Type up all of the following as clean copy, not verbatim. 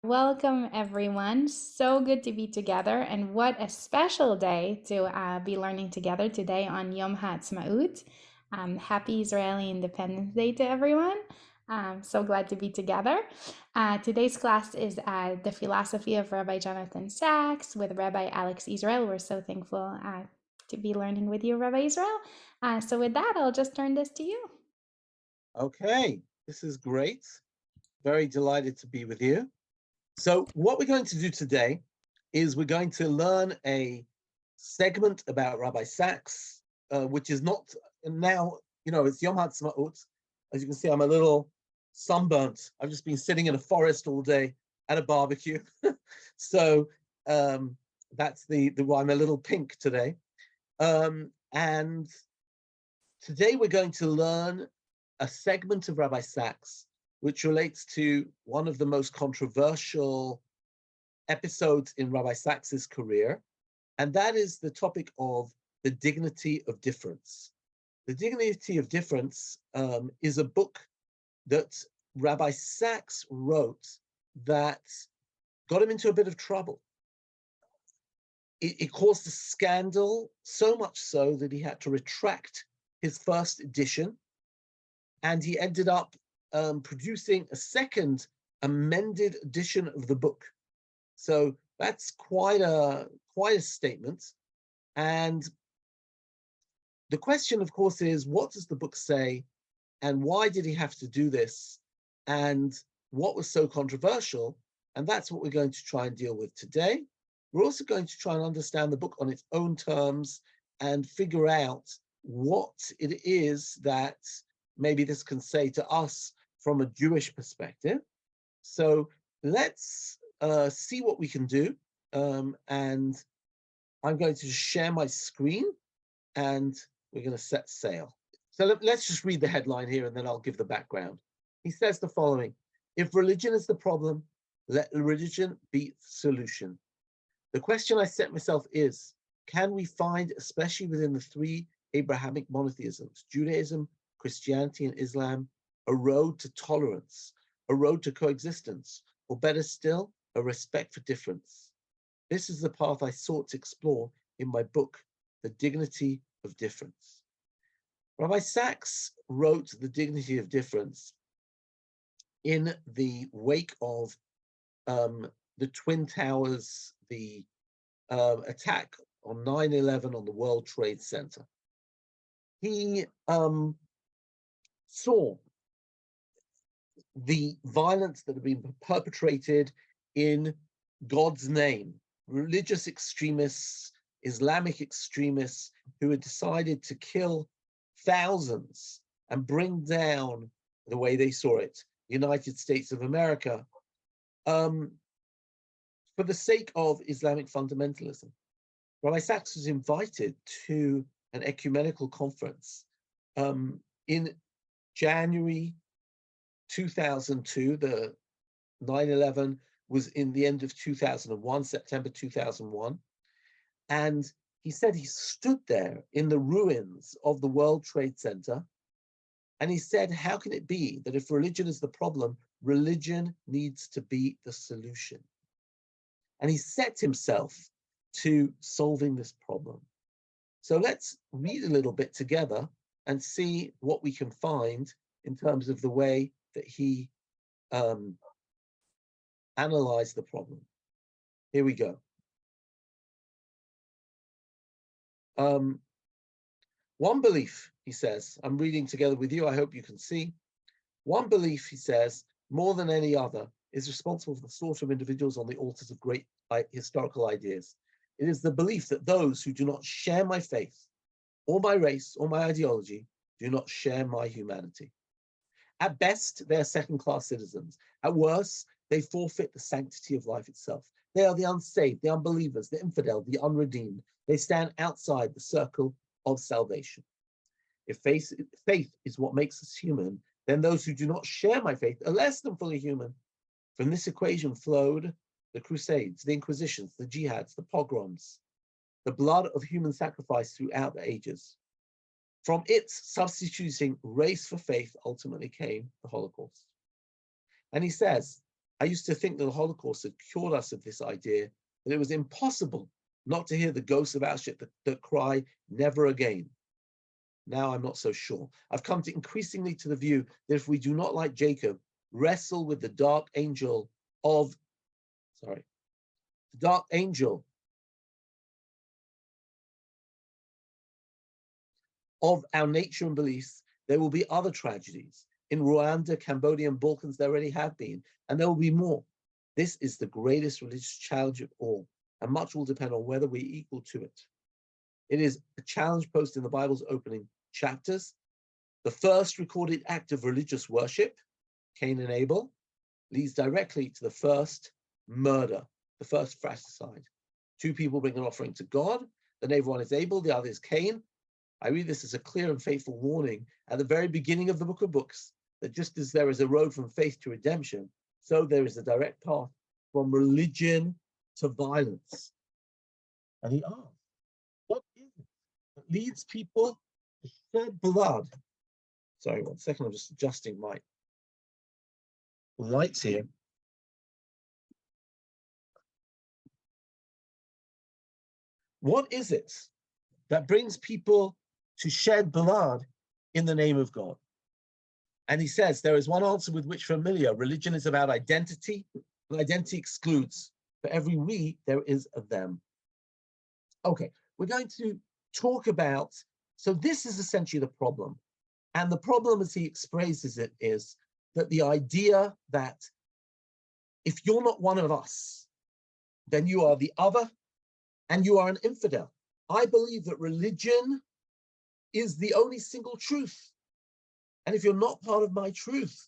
Welcome, everyone. So good to be together, and what a special day to be learning together today on Yom HaAtzmaut. Happy Israeli Independence Day to everyone. So glad to be together. Today's class is the philosophy of Rabbi Jonathan Sacks with Rabbi Alex Israel. We're so thankful to be learning with you, Rabbi Israel. So with that, I'll just turn this to you. Okay, this is great. Very delighted to be with you. So what we're going to do today is we're going to learn a segment about Rabbi Sacks, which is not now, it's Yom HaAtzmaut. As you can see, I'm a little sunburnt. I've just been sitting in a forest all day at a barbecue. So that's why I'm a little pink today. And today we're going to learn a segment of Rabbi Sacks, which relates to one of the most controversial episodes in Rabbi Sacks's career, and that is the topic of the dignity of difference. The Dignity of Difference is a book that Rabbi Sacks wrote that got him into a bit of trouble. It caused a scandal, so much so that he had to retract his first edition, and he ended up producing a second amended edition of the book. So that's quite a statement. And the question, of course, is what does the book say, and why did he have to do this, and what was so controversial? And that's what we're going to try and deal with today. We're also going to try and understand the book on its own terms and figure out what it is that maybe this can say to us from a Jewish perspective. So let's see what we can do. And I'm going to share my screen and we're going to set sail. So let's just read the headline here and then I'll give the background. He says the following: if religion is the problem, let religion be the solution. The question I set myself is, can we find, especially within the three Abrahamic monotheisms, Judaism, Christianity, and Islam, a road to tolerance, a road to coexistence, or better still, a respect for difference? This is the path I sought to explore in my book, The Dignity of Difference. Rabbi Sacks wrote The Dignity of Difference in the wake of the Twin Towers, the attack on 9/11 on the World Trade Center. He saw the violence that had been perpetrated in God's name, religious extremists, Islamic extremists who had decided to kill thousands and bring down, the way they saw it, the United States of America, for the sake of Islamic fundamentalism. Rabbi Sacks was invited to an ecumenical conference in January 2002. The 9/11 was in the end of 2001, September 2001. And he said he stood there in the ruins of the World Trade Center. And he said, how can it be that if religion is the problem, religion needs to be the solution? And he set himself to solving this problem. So let's read a little bit together and see what we can find in terms of the way that he analyzed the problem. Here we go. One belief, he says, I'm reading together with you, I hope you can see. One belief, he says, more than any other, is responsible for the slaughter of individuals on the altars of great historical ideas. It is the belief that those who do not share my faith, or my race, or my ideology, do not share my humanity. At best, they are second-class citizens. At worst, they forfeit the sanctity of life itself. They are the unsaved, the unbelievers, the infidel, the unredeemed. They stand outside the circle of salvation. If faith is what makes us human, then those who do not share my faith are less than fully human. From this equation flowed the Crusades, the Inquisitions, the Jihads, the pogroms, the blood of human sacrifice throughout the ages. From its substituting race for faith ultimately came the Holocaust. And he says, I used to think that the Holocaust had cured us of this idea that it was impossible not to hear the ghosts of Auschwitz that cry, never again. Now I'm not so sure. I've come to increasingly to the view that if we do not, like Jacob, wrestle with the dark angel of our nature and beliefs, there will be other tragedies. In Rwanda, Cambodia, and Balkans, there already have been, and there will be more. This is the greatest religious challenge of all, and much will depend on whether we're equal to it. It is a challenge posed in the Bible's opening chapters. The first recorded act of religious worship, Cain and Abel, leads directly to the first murder, the first fratricide. Two people bring an offering to God. The neighbor one is Abel, the other is Cain. I read this as a clear and faithful warning at the very beginning of the book of books, that just as there is a road from faith to redemption, so there is a direct path from religion to violence. And he asks, what is it that leads people to shed blood? Sorry, 1 second, I'm just adjusting my lights here. What is it that brings people to shed blood in the name of God? And he says, there is one answer with which familiar. Religion is about identity, and identity excludes. For every we, there is a them. Okay, we're going to talk about, so this is essentially the problem. And the problem, as he expresses it, is that the idea that if you're not one of us, then you are the other, and you are an infidel. I believe that religion is the only single truth. And if you're not part of my truth,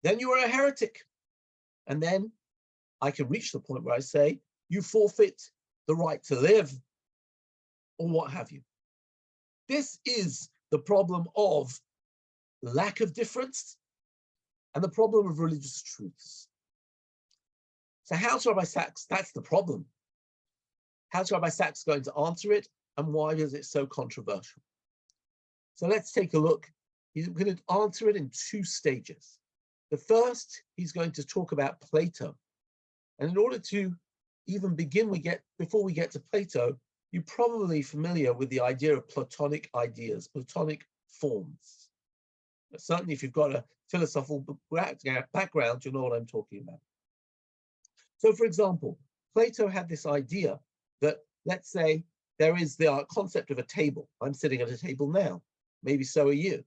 then you are a heretic. And then I can reach the point where I say, you forfeit the right to live, or what have you. This is the problem of lack of difference and the problem of religious truths. So how's Rabbi Sacks? That's the problem. How's Rabbi Sacks going to answer it, and why is it so controversial? So let's take a look. He's going to answer it in two stages. The first, he's going to talk about Plato. And in order to even begin, before we get to Plato, you're probably familiar with the idea of Platonic ideas, Platonic forms. Certainly, if you've got a philosophical background, you know what I'm talking about. So, for example, Plato had this idea that, let's say, there is the concept of a table. I'm sitting at a table now. Maybe so are you.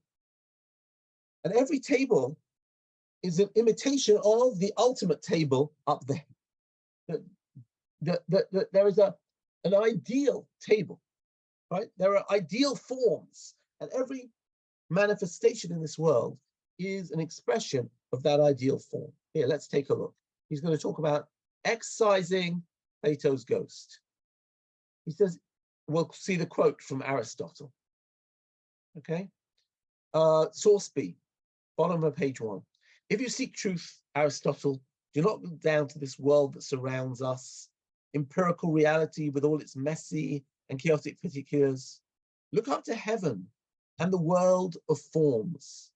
And every table is an imitation of the ultimate table up there. There is an ideal table, right? There are ideal forms, and every manifestation in this world is an expression of that ideal form. Here, let's take a look. He's going to talk about excising Plato's ghost. He says, we'll see the quote from Aristotle. Okay? Source B, bottom of page 1. If you seek truth, Aristotle, do not look down to this world that surrounds us, empirical reality with all its messy and chaotic particulars. Look up to heaven and the world of forms.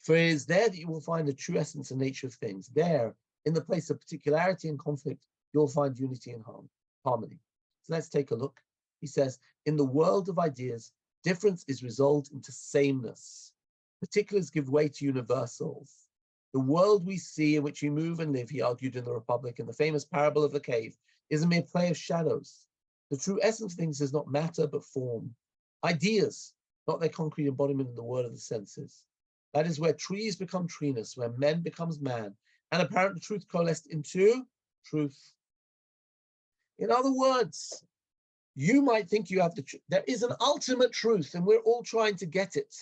For it is there that you will find the true essence and nature of things. There, in the place of particularity and conflict, you'll find unity and harmony. So let's take a look. He says, in the world of ideas, difference is resolved into sameness. Particulars give way to universals. The world we see in which we move and live, he argued in the Republic, in the famous parable of the cave, is a mere play of shadows. The true essence of things is not matter, but form. Ideas, not their concrete embodiment in the word of the senses. That is where trees become treeness, where men becomes man, and apparent truth coalesced into truth. In other words, you might think you have the truth. There is an ultimate truth, and we're all trying to get it.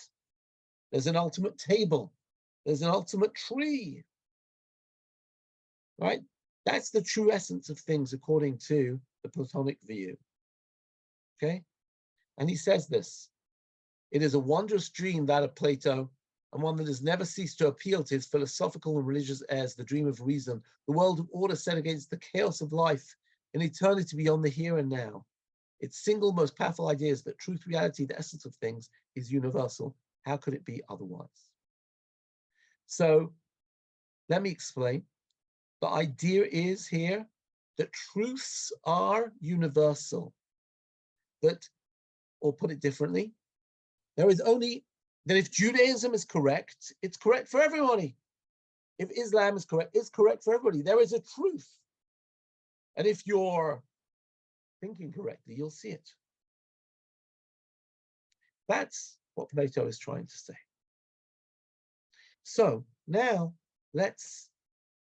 There's an ultimate table. There's an ultimate tree. Right? That's the true essence of things according to the Platonic view. Okay? And he says this. It is a wondrous dream, that of Plato, and one that has never ceased to appeal to his philosophical and religious heirs, the dream of reason, the world of order set against the chaos of life, an eternity beyond the here and now. Its single most powerful idea is that truth, reality, the essence of things, is universal. How could it be otherwise? So Let me explain. The idea is here that truths are universal. That, or put it differently, there is only that if Judaism is correct, it's correct for everybody. If Islam is correct, it's correct for everybody. There is a truth. And if you're thinking correctly, you'll see it. That's what Plato is trying to say. So now let's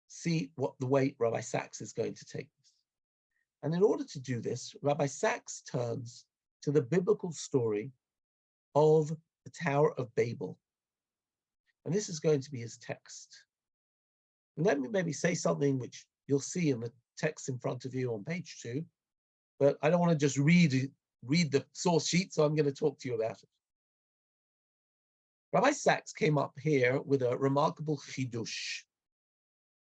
see what the way Rabbi Sacks is going to take this. And in order to do this, Rabbi Sacks turns to the biblical story of the Tower of Babel. And this is going to be his text. And let me maybe say something which you'll see in the text in front of you on page 2, but I don't want to just read the source sheet, so I'm going to talk to you about it. Rabbi Sacks came up here with a remarkable chidush.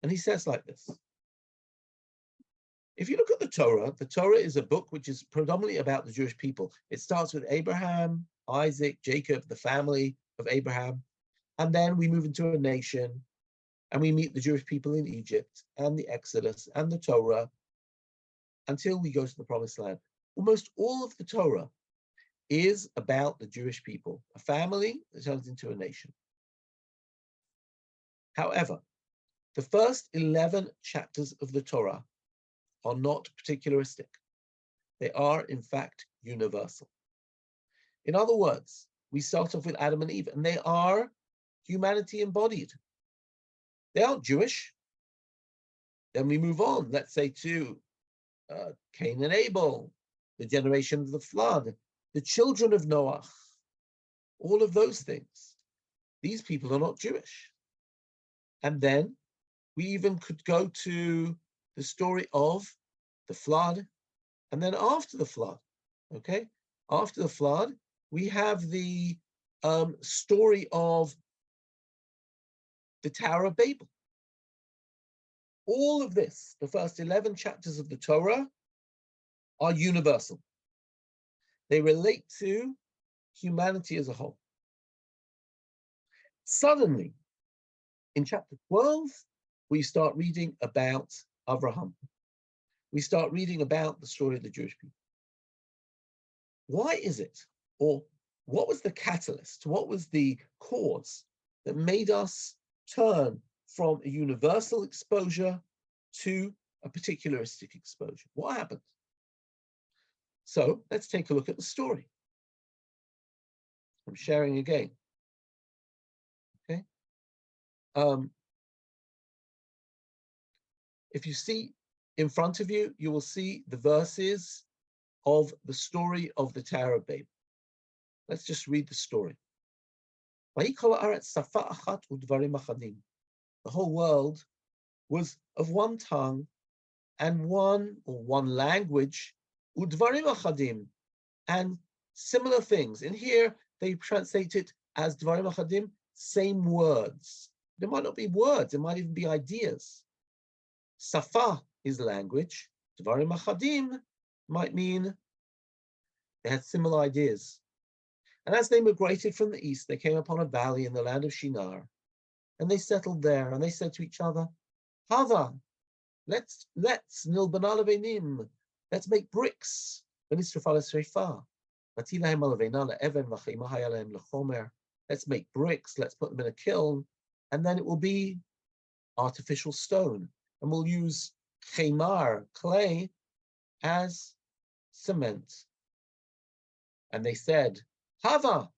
And he says like this. If you look at the Torah is a book which is predominantly about the Jewish people. It starts with Abraham, Isaac, Jacob, the family of Abraham. And then we move into a nation and we meet the Jewish people in Egypt and the Exodus and the Torah until we go to the Promised Land. Almost all of the Torah is about the Jewish people, a family that turns into a nation. However, the first 11 chapters of the Torah are not particularistic. They are, in fact, universal. In other words, we start off with Adam and Eve, and they are humanity embodied. They aren't Jewish. Then we move on, let's say, to Cain and Abel, the generation of the flood, the children of Noah, all of those things. These people are not Jewish. And then we even could go to the story of the flood, and then after the flood, okay? After the flood, we have the story of the Tower of Babel. All of this, the first 11 chapters of the Torah, are universal. They relate to humanity as a whole. Suddenly, in chapter 12, we start reading about Abraham. We start reading about the story of the Jewish people. Why is it, or what was the catalyst, what was the cause that made us turn from a universal exposure to a particularistic exposure? What happened? So let's take a look at the story. I'm sharing again. Okay. If you see in front of you, you will see the verses of the story of the Tower of Babel. Let's just read the story. The whole world was of one tongue and one language, udvarim achadim, and similar things. In here, they translate it as dvarim achadim, same words. There might not be words, it might even be ideas. Safa is language. Dvarim achadim might mean they had similar ideas. And as they migrated from the east, they came upon a valley in the land of Shinar, and they settled there, and they said to each other, Hava, let's nilban alavenim, let's make bricks. Let's make bricks, let's put them in a kiln, and then it will be artificial stone. And we'll use chemar, clay, as cement. And they said, Hava.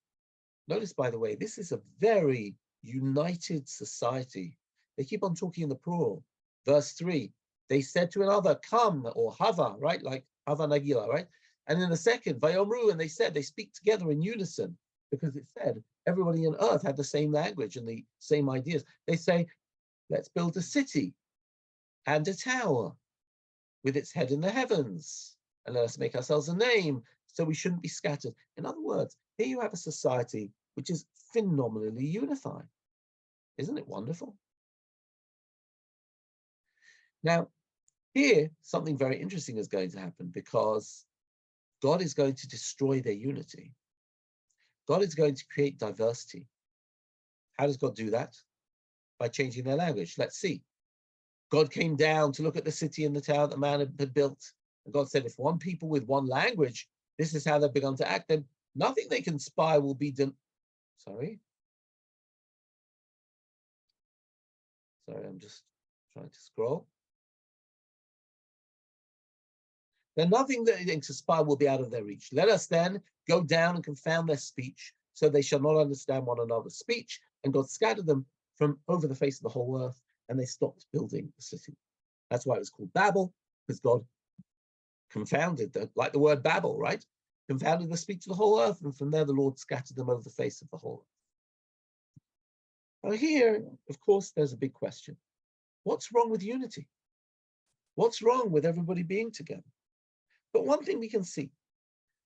Notice, by the way, this is a very united society. They keep on talking in the plural. Verse 3, they said to another, come, or Hava, right? Like Hava Nagila, right? And in the second, Vayomru, and they said, they speak together in unison, because it said everybody on earth had the same language and the same ideas. They say, let's build a city and a tower with its head in the heavens, and let us make ourselves a name, so we shouldn't be scattered. In other words, here you have a society which is phenomenally unified. Isn't it wonderful? Now, here, something very interesting is going to happen, because God is going to destroy their unity. God is going to create diversity. How does God do that? by changing their language. Let's see. God came down to look at the city and the town that man had built. And God said, if one people with one language, this is how they've begun to act, then nothing they can spy will be done. Sorry, I'm just trying to scroll. Then nothing that they can spy will be out of their reach. Let us then go down and confound their speech, so they shall not understand one another's speech. And God scattered them from over the face of the whole earth, and they stopped building the city. That's why it was called Babel, because God confounded, like the word Babel, right? Confounded the speech of the whole earth, and from there the Lord scattered them over the face of the whole earth. Now here, of course, there's a big question. What's wrong with unity? What's wrong with everybody being together? But one thing we can see,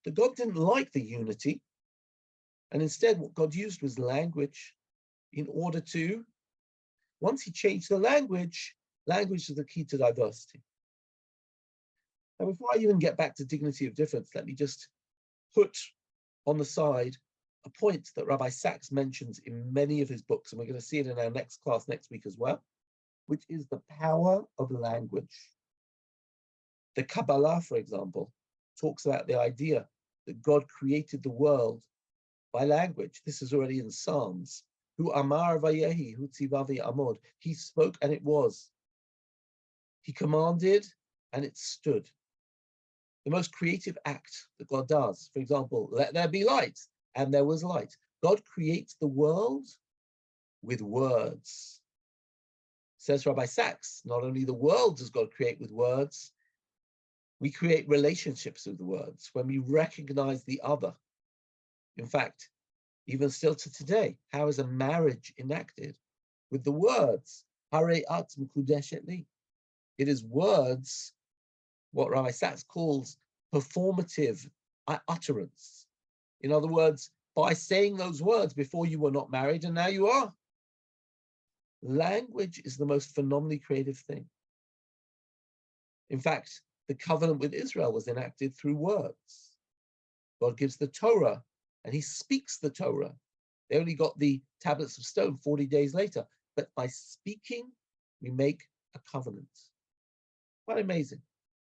that God didn't like the unity, and instead what God used was language in order to, once he changed the language is the key to diversity. Now, before I even get back to dignity of difference, let me just put on the side a point that Rabbi Sacks mentions in many of his books, and we're going to see it in our next class next week as well, which is the power of language. The Kabbalah, for example, talks about the idea that God created the world by language. This is already in Psalms. Hu amar vayehi, hu tzivavi amod. He spoke and it was. He commanded and it stood. The most creative act that God does, for example, let there be light, and there was light. God creates the world with words. Says Rabbi Sacks, not only the world does God create with words, we create relationships with the words when we recognize the other. In fact, even still to today, how is a marriage enacted? With the words, Hare at mekudeshet li. It is words, what Rabbi Sacks calls performative utterance. In other words, by saying those words before you were not married and now you are. Language is the most phenomenally creative thing. In fact, the covenant with Israel was enacted through words. God gives the Torah and he speaks the Torah. They only got the tablets of stone 40 days later. But by speaking, we make a covenant. Quite amazing.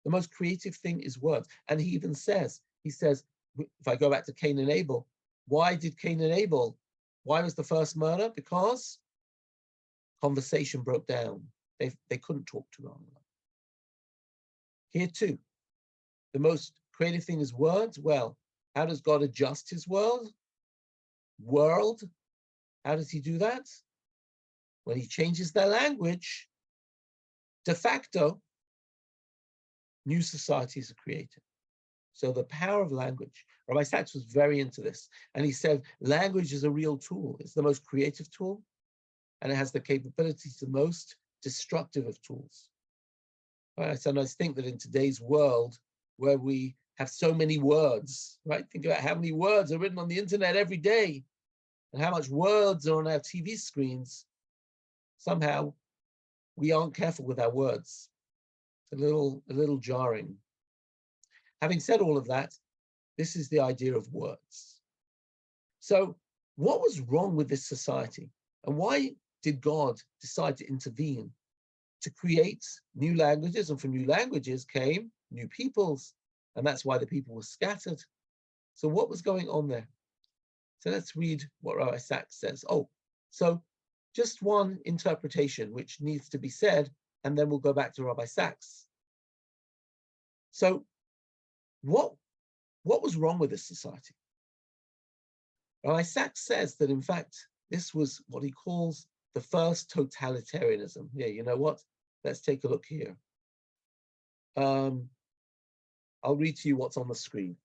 The most creative thing is words. And he even says, if I go back to Cain and Abel, why did Cain and Abel, why was the first murder? Because conversation broke down. They couldn't talk to one another. Here too, the most creative thing is words. Well, how does God adjust his world? How does he do that? When he changes their language, de facto, new societies are created. So the power of language. Rabbi Sacks was very into this. And he said, language is a real tool. It's the most creative tool. And it has the capability to the most destructive of tools. I sometimes think that in today's world, where we have so many words, right? Think about how many words are written on the internet every day and how much words are on our TV screens. Somehow, we aren't careful with our words. It's a little jarring. Having said all of that, this is the idea of words. So what was wrong with this society? And why did God decide to intervene to create new languages? And from new languages came new peoples. And that's why the people were scattered. So what was going on there? So let's read what Rabbi Sacks says. So just one interpretation which needs to be said, and then we'll go back to Rabbi Sacks. So what was wrong with this society? Rabbi Sacks says that, in fact, this was what he calls the first totalitarianism. Yeah, you know what? Let's take a look here. I'll read to you what's on the screen.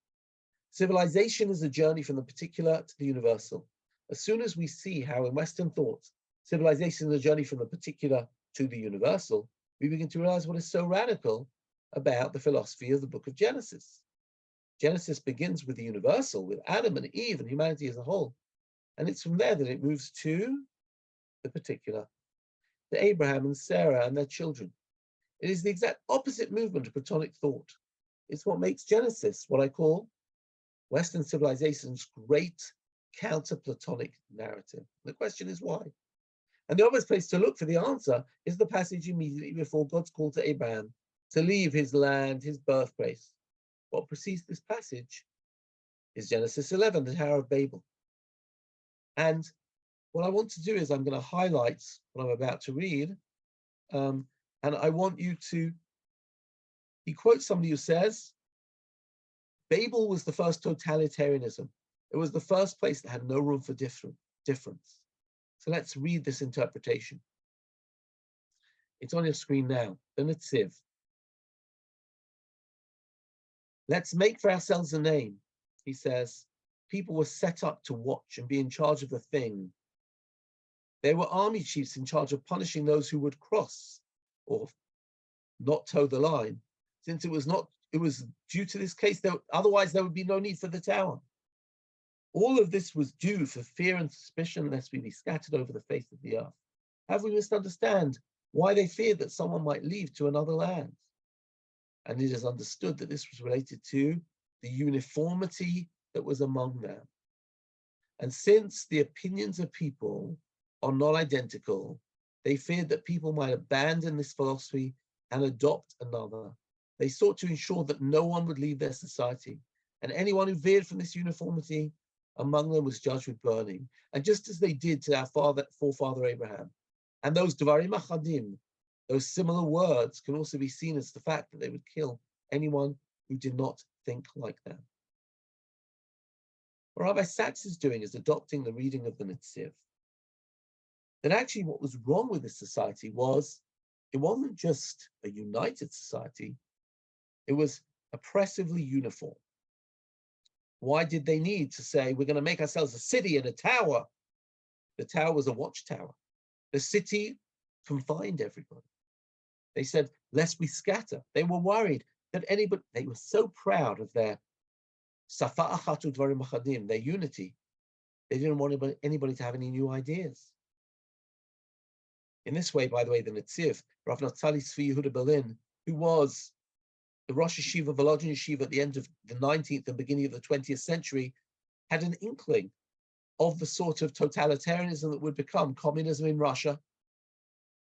Civilization is a journey from the particular to the universal. As soon as we see how in Western thought, civilization is a journey from the particular to the universal, we begin to realize what is so radical about the philosophy of the book of Genesis. Genesis begins with the universal, with Adam and Eve and humanity as a whole. And it's from there that it moves to the particular, to Abraham and Sarah and their children. It is the exact opposite movement of Platonic thought. It's what makes Genesis what I call Western civilization's great counter-Platonic narrative. The question is why? And the obvious place to look for the answer is the passage immediately before God's call to Abraham to leave his land, his birthplace. What precedes this passage is Genesis 11, the Tower of Babel. And what I want to do is I'm going to highlight what I'm about to read. And I want you to, he quotes somebody who says, Babel was the first totalitarianism. It was the first place that had no room for difference. So let's read this interpretation. It's on your screen now, the Netziv. Let's make for ourselves a name, he says. People were set up to watch and be in charge of the thing. There were army chiefs in charge of punishing those who would cross or not toe the line, since it was due to this case, otherwise there would be no need for the tower. All of this was due for fear and suspicion, lest we be scattered over the face of the earth. Have we misunderstand why they feared that someone might leave to another land? And it is understood that this was related to the uniformity that was among them. And since the opinions of people are not identical, they feared that people might abandon this philosophy and adopt another. They sought to ensure that no one would leave their society, and anyone who veered from this uniformity among them was judged with burning. And just as they did to our forefather Abraham, and those Dvarim Achadim, those similar words can also be seen as the fact that they would kill anyone who did not think like them. What Rabbi Sacks is doing is adopting the reading of the Netziv. That actually what was wrong with this society was, it wasn't just a united society, it was oppressively uniform. Why did they need to say, we're going to make ourselves a city and a tower? The tower was a watchtower. The city confined everybody. They said, lest we scatter. They were worried that anybody, they were so proud of their safa achat udvarim achadim, their unity. They didn't want anybody to have any new ideas. In this way, by the way, the Netziv, Rav Naftali Tzvi Yehuda Berlin, who was the Rosh Yeshiva, Volodin Yeshiva at the end of the 19th and beginning of the 20th century, had an inkling of the sort of totalitarianism that would become communism in Russia,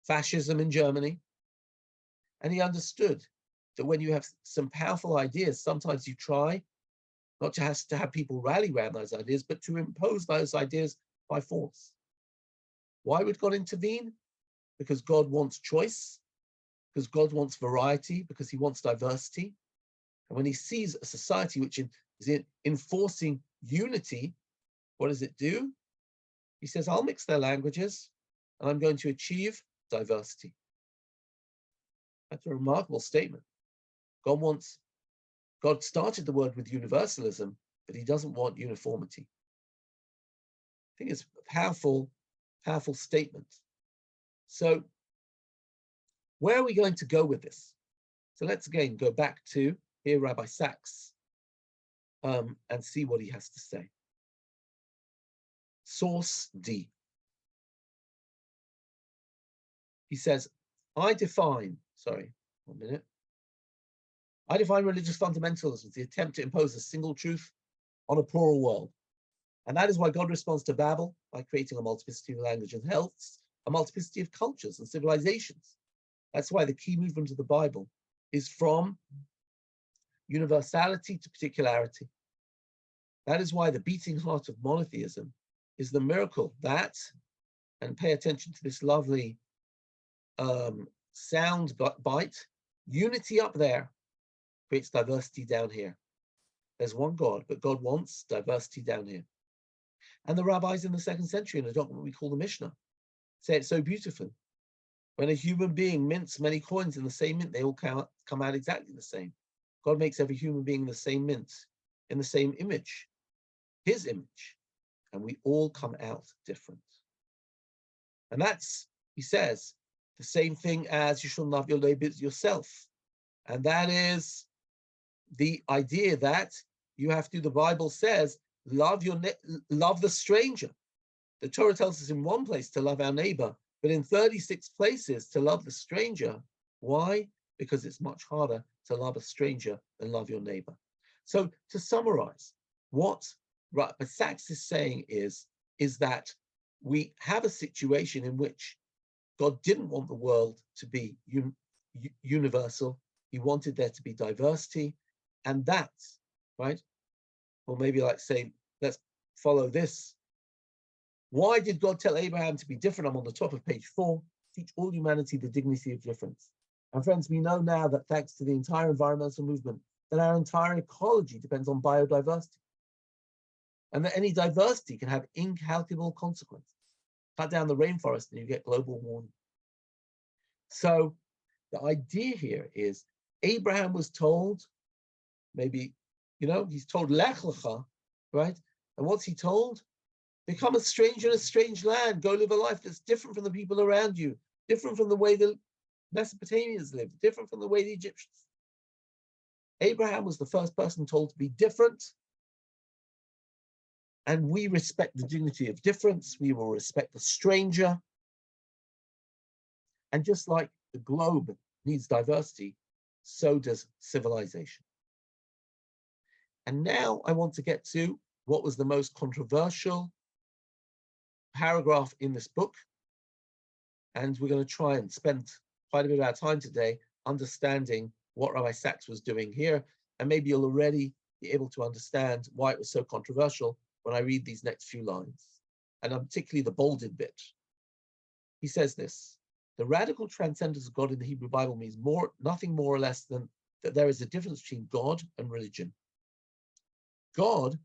fascism in Germany. And he understood that when you have some powerful ideas, sometimes you try not to have people rally around those ideas, but to impose those ideas by force. Why would God intervene? Because God wants choice, because God wants variety, because he wants diversity. And when he sees a society which is enforcing unity, what does it do? He says, I'll mix their languages and I'm going to achieve diversity. That's a remarkable statement. God started the word with universalism, but he doesn't want uniformity. I think it's a powerful, powerful statement. So where are we going to go with this? So let's again go back to here Rabbi Sacks and see what he has to say. Source D. He says, I define religious fundamentalism as the attempt to impose a single truth on a plural world. And that is why God responds to Babel by creating a multiplicity of languages and healths, a multiplicity of cultures and civilizations. That's why the key movement of the Bible is from universality to particularity. That is why the beating heart of monotheism is the miracle that, and pay attention to this lovely sound bite, unity up there creates diversity down here. There's one God, but God wants diversity down here. And the rabbis in the 2nd century, in a document we call the Mishnah, say it so beautifully. When a human being mints many coins in the same mint, they all come out exactly the same. God makes every human being the same mint, in the same image, his image, and we all come out different. And that's, he says, the same thing as you shall love your neighbors yourself. And that is the idea that you have to, the Bible says, love the stranger. The Torah tells us in one place to love our neighbor, but in 36 places to love the stranger. Why? Because it's much harder to love a stranger than love your neighbor. So to summarize, what Rabbi Sacks is saying is that we have a situation in which God didn't want the world to be universal. He wanted there to be diversity. And that's, right? Or maybe like say, let's follow this. Why did God tell Abraham to be different? I'm on the top of page 4. Teach all humanity the dignity of difference. And friends, we know now that thanks to the entire environmental movement, that our entire ecology depends on biodiversity. And that any diversity can have incalculable consequences. Cut down the rainforest and you get global warming. So the idea here is Abraham was told, maybe, he's told Lech Lecha, right? And what's he told? Become a stranger in a strange land. Go live a life that's different from the people around you, different from the way the Mesopotamians lived, different from the way the Egyptians. Abraham was the first person told to be different. And we respect the dignity of difference. We will respect the stranger. And just like the globe needs diversity, so does civilization. And now I want to get to what was the most controversial paragraph in this book. And we're going to try and spend quite a bit of our time today understanding what Rabbi Sacks was doing here. And maybe you'll already be able to understand why it was so controversial when I read these next few lines, and particularly the bolded bit. He says this: the radical transcendence of God in the Hebrew Bible means nothing more or less than that there is a difference between God and religion. God,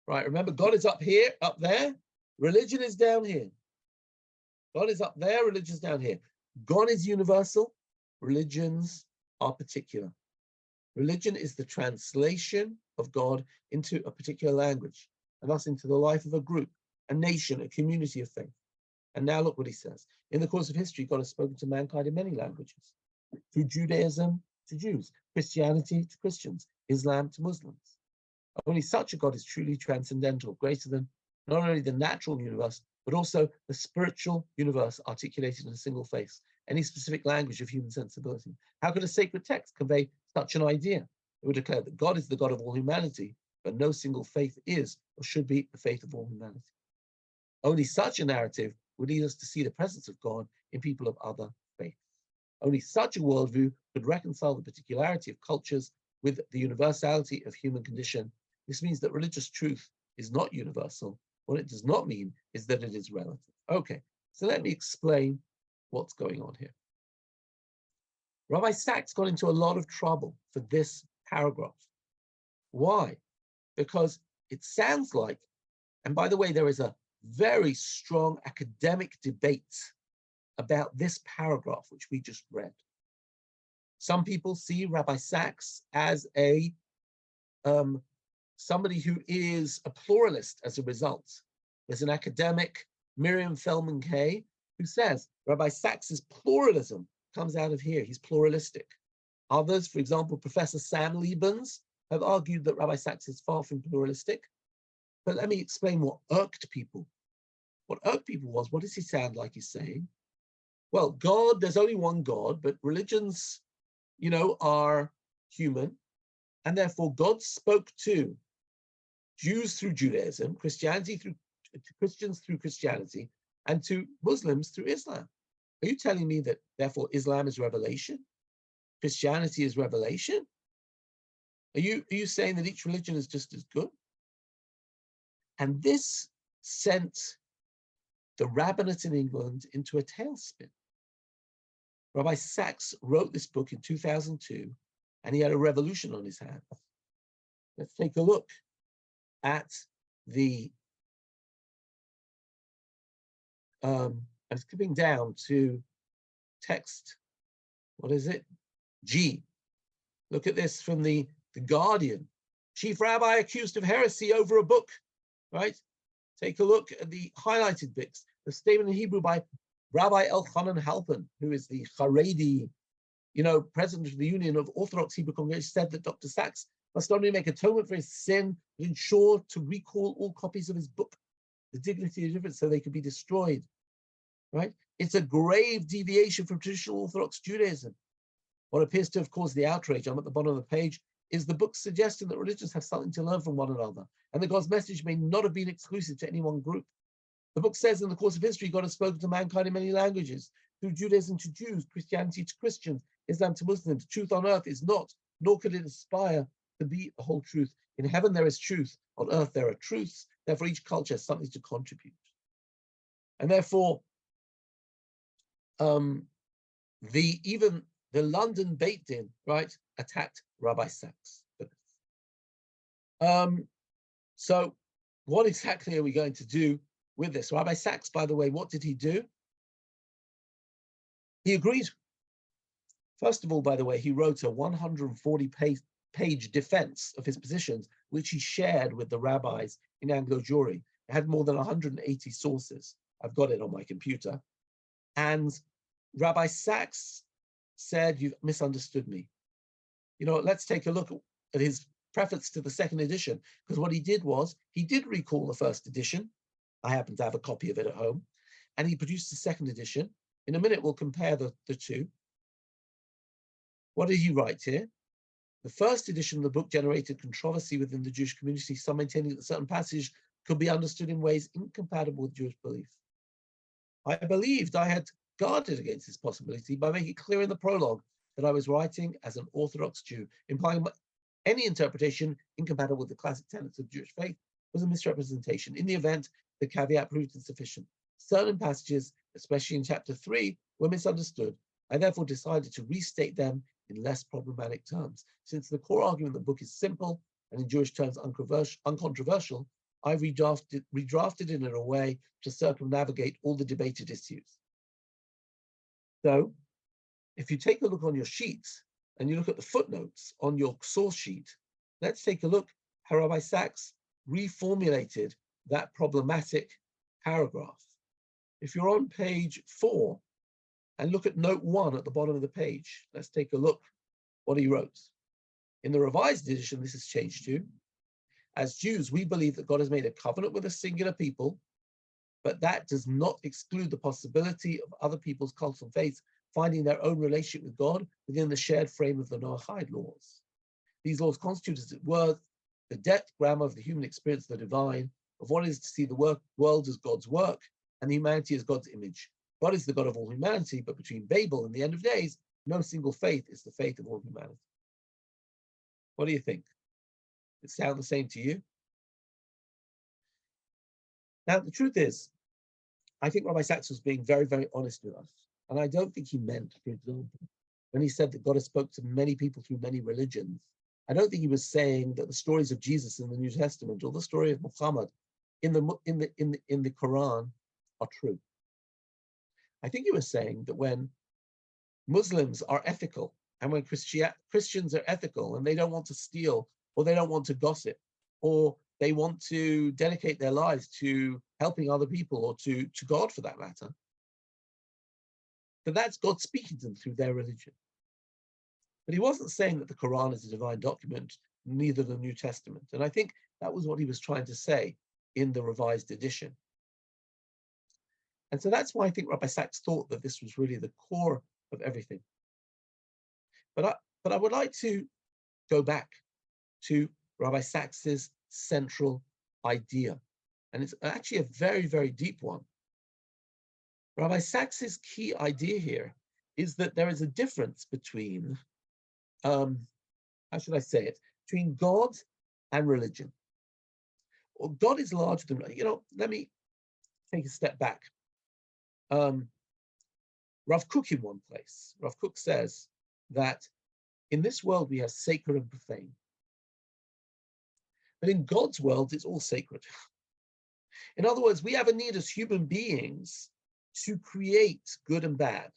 right, remember, God is up here, up there, religion is down here. God is up there, religion is down here. God is universal, religions are particular. Religion is the translation of God into a particular language, and thus into the life of a group, a nation, a community of faith. And now look what he says. In the course of history, God has spoken to mankind in many languages. Through Judaism to Jews, Christianity to Christians, Islam to Muslims. Only such a God is truly transcendental, greater than not only the natural universe, but also the spiritual universe articulated in a single face, any specific language of human sensibility. How could a sacred text convey such an idea? It would declare that God is the God of all humanity, but no single faith is or should be the faith of all humanity. Only such a narrative would lead us to see the presence of God in people of other faiths. Only such a worldview could reconcile the particularity of cultures with the universality of human condition. This means that religious truth is not universal. What it does not mean is that it is relative. Okay, so let me explain what's going on here. Rabbi Sacks got into a lot of trouble for this paragraph. Why? Because it sounds like, and by the way, there is a very strong academic debate about this paragraph, which we just read. Some people see Rabbi Sacks as somebody who is a pluralist as a result. There's an academic, Miriam Feldman-Kay, who says Rabbi Sacks's pluralism comes out of here. He's pluralistic. Others, for example, Professor Sam Liebens, have argued that Rabbi Sacks is far from pluralistic. But let me explain what irked people. What irked people was, what does he sound like he's saying? Well, God, there's only one God, but religions, are human. And therefore, God spoke to Jews through Judaism, Christianity to Christians through Christianity, and to Muslims through Islam. Are you telling me that, therefore, Islam is revelation? Christianity is revelation? Are you saying that each religion is just as good? And this sent the rabbinate in England into a tailspin. Rabbi Sacks wrote this book in 2002, and he had a revolution on his hands. Let's take a look at the, I'm skipping down to text, what is it? G. Look at this from the Guardian. Chief rabbi accused of heresy over a book, right? Take a look at the highlighted bits. The statement in Hebrew by Rabbi Elchanan Halpern, who is the Haredi, president of the Union of Orthodox Hebrew Congregations, said that Dr. Sacks must not only make atonement for his sin, but ensure to recall all copies of his book, The Dignity of Difference, so they could be destroyed, right? It's a grave deviation from traditional Orthodox Judaism. What appears to have caused the outrage, I'm at the bottom of the page, is the book suggesting that religions have something to learn from one another, and that God's message may not have been exclusive to any one group. The book says in the course of history, God has spoken to mankind in many languages. through Judaism to Jews, Christianity to Christians, Islam to Muslims. Truth on earth is not, nor could it aspire to be the whole truth. In heaven there is truth, on earth there are truths, therefore each culture has something to contribute. And therefore, even the London Beit Din, right, attacked Rabbi Sacks for this. So what exactly are we going to do with this? Rabbi Sacks, by the way, what did he do? He agreed. First of all, by the way, he wrote a 140-page defense of his positions, which he shared with the rabbis in Anglo-Jewry. It had more than 180 sources. I've got it on my computer. And Rabbi Sacks said, "You've misunderstood me." Let's take a look at his preface to the second edition, because what he did was, he did recall the first edition. I happen to have a copy of it at home. And he produced the second edition. In a minute, we'll compare the two. What did he write here? The first edition of the book generated controversy within the Jewish community, some maintaining that certain passages could be understood in ways incompatible with Jewish belief. I believed I had guarded against this possibility by making it clear in the prologue that I was writing as an Orthodox Jew, implying any interpretation incompatible with the classic tenets of Jewish faith was a misrepresentation. In the event, the caveat proved insufficient. Certain passages, especially in chapter 3, were misunderstood. I therefore decided to restate them in less problematic terms. Since the core argument of the book is simple and in Jewish terms uncontroversial, I redrafted it in a way to circumnavigate all the debated issues. So, if you take a look on your sheets and you look at the footnotes on your source sheet, let's take a look how Rabbi Sacks reformulated that problematic paragraph. If you're on page 4 and look at note 1 at the bottom of the page, let's take a look what he wrote. In the revised edition, this is changed to, as Jews, we believe that God has made a covenant with a singular people, but that does not exclude the possibility of other people's cults and faiths finding their own relationship with God within the shared frame of the Noahide laws. These laws constitute, as it were, the depth grammar of the human experience of the divine, of what it is to see the world as God's work and humanity as God's image. God is the God of all humanity, but between Babel and the end of days, no single faith is the faith of all humanity. What do you think? Does it sound the same to you? Now, the truth is, I think Rabbi Sacks was being very, very honest with us. And I don't think he meant, for example, when he said that God has spoken to many people through many religions, I don't think he was saying that the stories of Jesus in the New Testament or the story of Muhammad in the Quran are true. I think he was saying that when Muslims are ethical and when Christians are ethical and they don't want to steal or they don't want to gossip or they want to dedicate their lives to helping other people or to God for that matter, that's God speaking to them through their religion. But he wasn't saying that the Quran is a divine document, neither the New Testament. And I think that was what he was trying to say in the revised edition. And so that's why I think Rabbi Sacks thought that this was really the core of everything. But I would like to go back to Rabbi Sacks's central idea. And it's actually a very, very deep one. Rabbi Sacks's key idea here is that there is a difference between, how should I say it, between God and religion. Well, God is larger than, let me take a step back. Rav Kook in one place, Rav Kook says that in this world we have sacred and profane. But in God's world, it's all sacred. In other words, we have a need as human beings to create good and bad,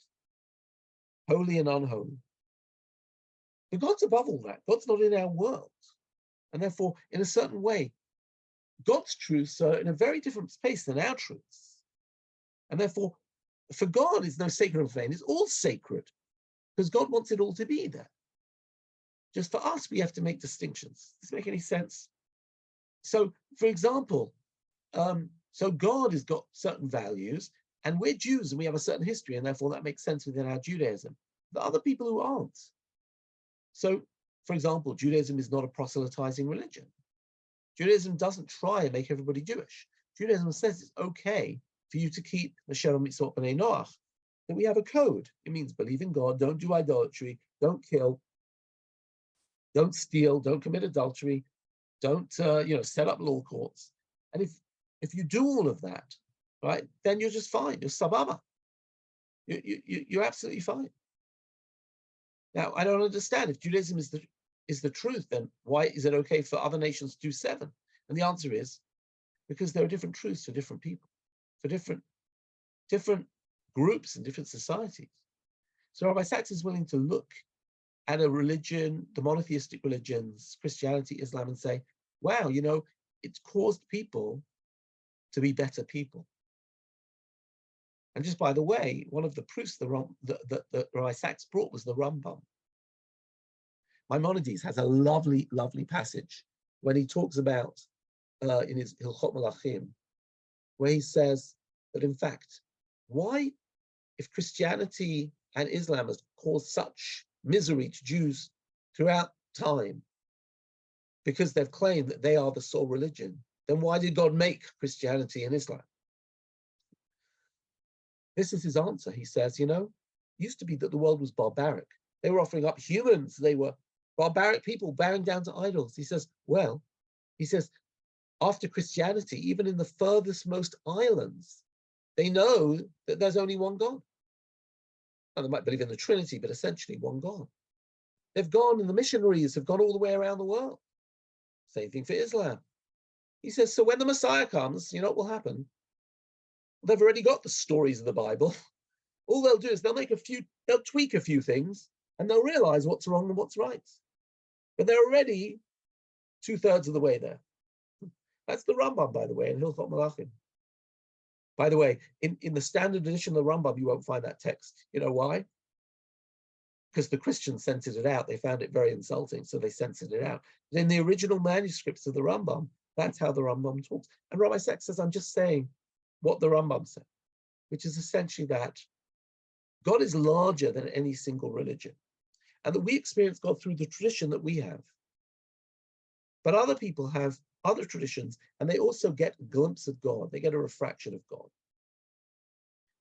holy and unholy. But God's above all that. God's not in our world. And therefore, in a certain way, God's truths are in a very different space than our truths. And therefore, for God, it's no sacred and profane. It's all sacred because God wants it all to be there. Just for us, we have to make distinctions. Does this make any sense? So, for example, so God has got certain values, and we're Jews, and we have a certain history, and therefore that makes sense within our Judaism. There are other people who aren't. So, for example, Judaism is not a proselytizing religion. Judaism doesn't try and make everybody Jewish. Judaism says it's okay for you to keep the Shem Mitzvot B'nai Noach, that we have a code. It means believe in God, don't do idolatry, don't kill, don't steal, don't commit adultery, don't set up law courts. And if you do all of that, right, then you're just fine. You're sababa. You're absolutely fine. Now, I don't understand. If Judaism is the truth, then why is it okay for other nations to do 7? And the answer is because there are different truths for different people, for different groups and different societies. So Rabbi Sacks is willing to look at a religion, the monotheistic religions, Christianity, Islam, and say, wow, it's caused people to be better people. And just by the way, one of the proofs that Rabbi Sacks brought was the Rambam. Maimonides has a lovely, lovely passage when he talks about, in his Hilchot Malachim, where he says that in fact, why, if Christianity and Islam has caused such misery to Jews throughout time, because they've claimed that they are the sole religion, then why did God make Christianity and Islam? This is his answer. He says, it used to be that the world was barbaric. They were offering up humans. They were barbaric people bowing down to idols. He says, after Christianity, even in the furthest most islands, they know that there's only one God. Now, they might believe in the Trinity, but essentially one God. They've gone, and the missionaries have gone all the way around the world. Same thing for Islam. He says, so when the Messiah comes, you know what will happen? They've already got the stories of the Bible. All they'll do is they'll tweak a few things, and they'll realize what's wrong and what's right. But they're already 2/3 of the way there. That's the Rambam, by the way, in Hilchot Malachim. By the way, in the standard edition of the Rambam, you won't find that text. You know why? Because the Christians censored it out. They found it very insulting, so they censored it out. But in the original manuscripts of the Rambam, that's how the Rambam talks. And Rabbi Sacks says, I'm just saying what the Rambam said, which is essentially that God is larger than any single religion, and that we experience God through the tradition that we have. But other people have other traditions, and they also get a glimpse of God. They get a refraction of God.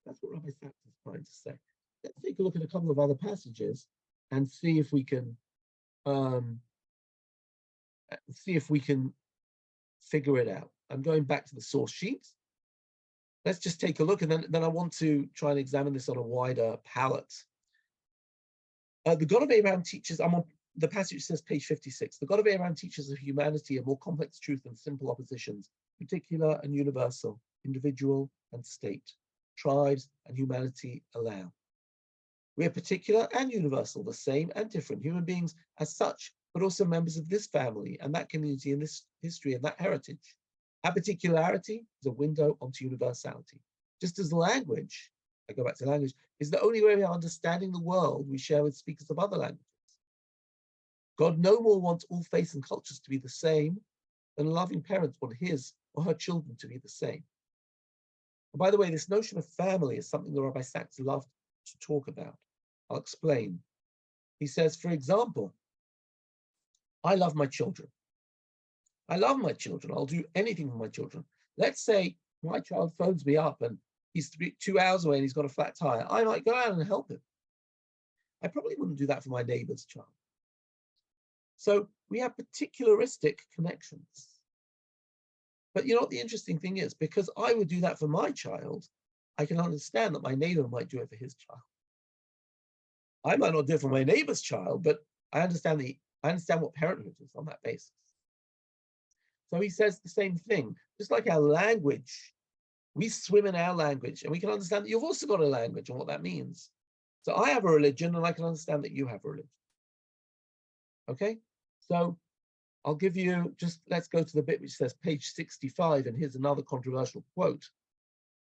That's what Rabbi Sacks is trying to say. Let's take a look at a couple of other passages and see if we can figure it out. I'm going back to the source sheet. Let's just take a look, and then I want to try and examine this on a wider palette. The God of Abraham teaches, I'm on the passage says page 56, the God of Abraham teaches of humanity a more complex truth than simple oppositions, particular and universal, individual and state, tribes and humanity allow. We are particular and universal, the same and different, human beings as such, but also members of this family and that community and this history and that heritage. Our particularity is a window onto universality. Just as language, I go back to language, is the only way we are understanding the world we share with speakers of other languages. God no more wants all faiths and cultures to be the same than a loving parent wants his or her children to be the same. And by the way, this notion of family is something that Rabbi Sacks loved to talk about. I'll explain. He says, for example, I love my children. I love my children. I'll do anything for my children. Let's say my child phones me up and he's 2 hours away and he's got a flat tire. I might go out and help him. I probably wouldn't do that for my neighbor's child. So we have particularistic connections. But you know what the interesting thing is? Because I would do that for my child, I can understand that my neighbor might do it for his child. I might not do it for my neighbor's child, but I understand what parenthood is on that basis. So he says the same thing. Just like our language, we swim in our language, and we can understand that you've also got a language and what that means. So I have a religion, and I can understand that you have a religion. Okay? So I'll give you, let's go to the bit which says page 65, and here's another controversial quote.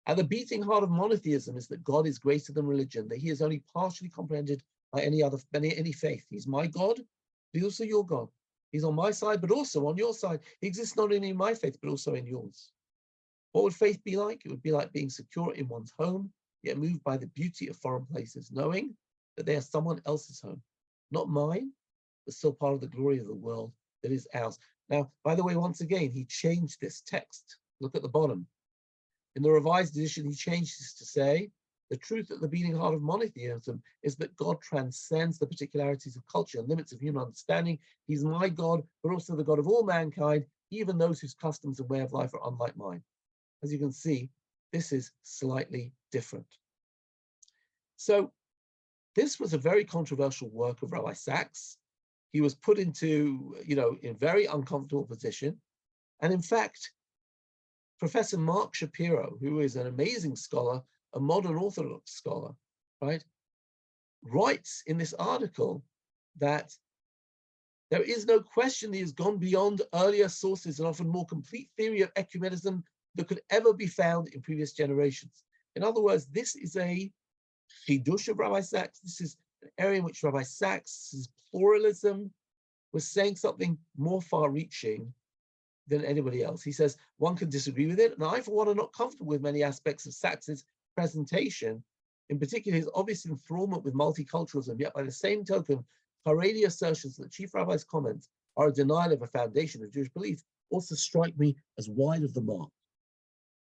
At the beating heart of monotheism is that God is greater than religion, that he is only partially comprehended by any faith. He's my God, but he's also your God. He's on my side, but also on your side. He exists not only in my faith, but also in yours. What would faith be like? It would be like being secure in one's home, yet moved by the beauty of foreign places, knowing that they are someone else's home, not mine, but still part of the glory of the world that is ours. Now, by the way, once again, he changed this text. Look at the bottom. In the Revised Edition, he changed this to say The truth at the beating heart of monotheism is that God transcends the particularities of culture and limits of human understanding. He's my God, but also the God of all mankind, even those whose customs and way of life are unlike mine. As you can see, this is slightly different. So this was a very controversial work of Rabbi Sacks. He was put into, in a very uncomfortable position. And in fact, Professor Mark Shapiro, who is an amazing scholar, a modern Orthodox scholar, right, writes in this article that there is no question he has gone beyond earlier sources and often more complete theory of ecumenism that could ever be found in previous generations. In other words, this is a chidush of Rabbi Sacks. This is an area in which Rabbi Sacks' pluralism was saying something more far-reaching than anybody else. He says one can disagree with it, and I, for one, am not comfortable with many aspects of Sacks's presentation, in particular his obvious enthrallment with multiculturalism, yet by the same token, Haredi assertions that Chief Rabbi's comments are a denial of a foundation of Jewish belief also strike me as wide of the mark.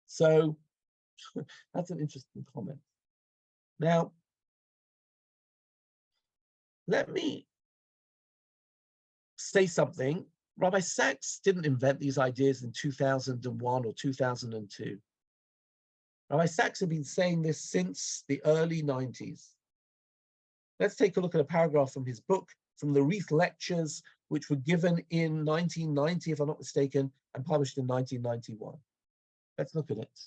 So that's an interesting comment. Now, let me say something. Rabbi Sacks didn't invent these ideas in 2001 or 2002. Rabbi Sacks had been saying this since the early 90s. Let's take a look at a paragraph from his book, from the Wreath Lectures, which were given in 1990, if I'm not mistaken, and published in 1991. Let's look at it.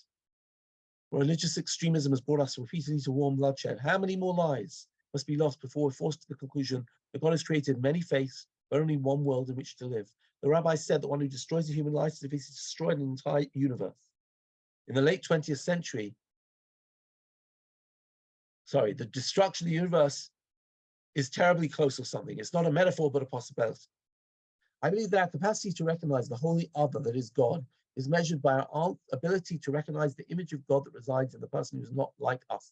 Religious extremism has brought us repeatedly to warm bloodshed. How many more lives must be lost before we're forced to the conclusion that God has created many faiths, but only one world in which to live? The rabbi said that one who destroys a human life is basically destroyed an entire universe. In the late 20th century, the destruction of the universe is terribly close or something. It's not a metaphor, but a possibility. I believe that our capacity to recognize the holy other that is God is measured by our ability to recognize the image of God that resides in the person who is not like us,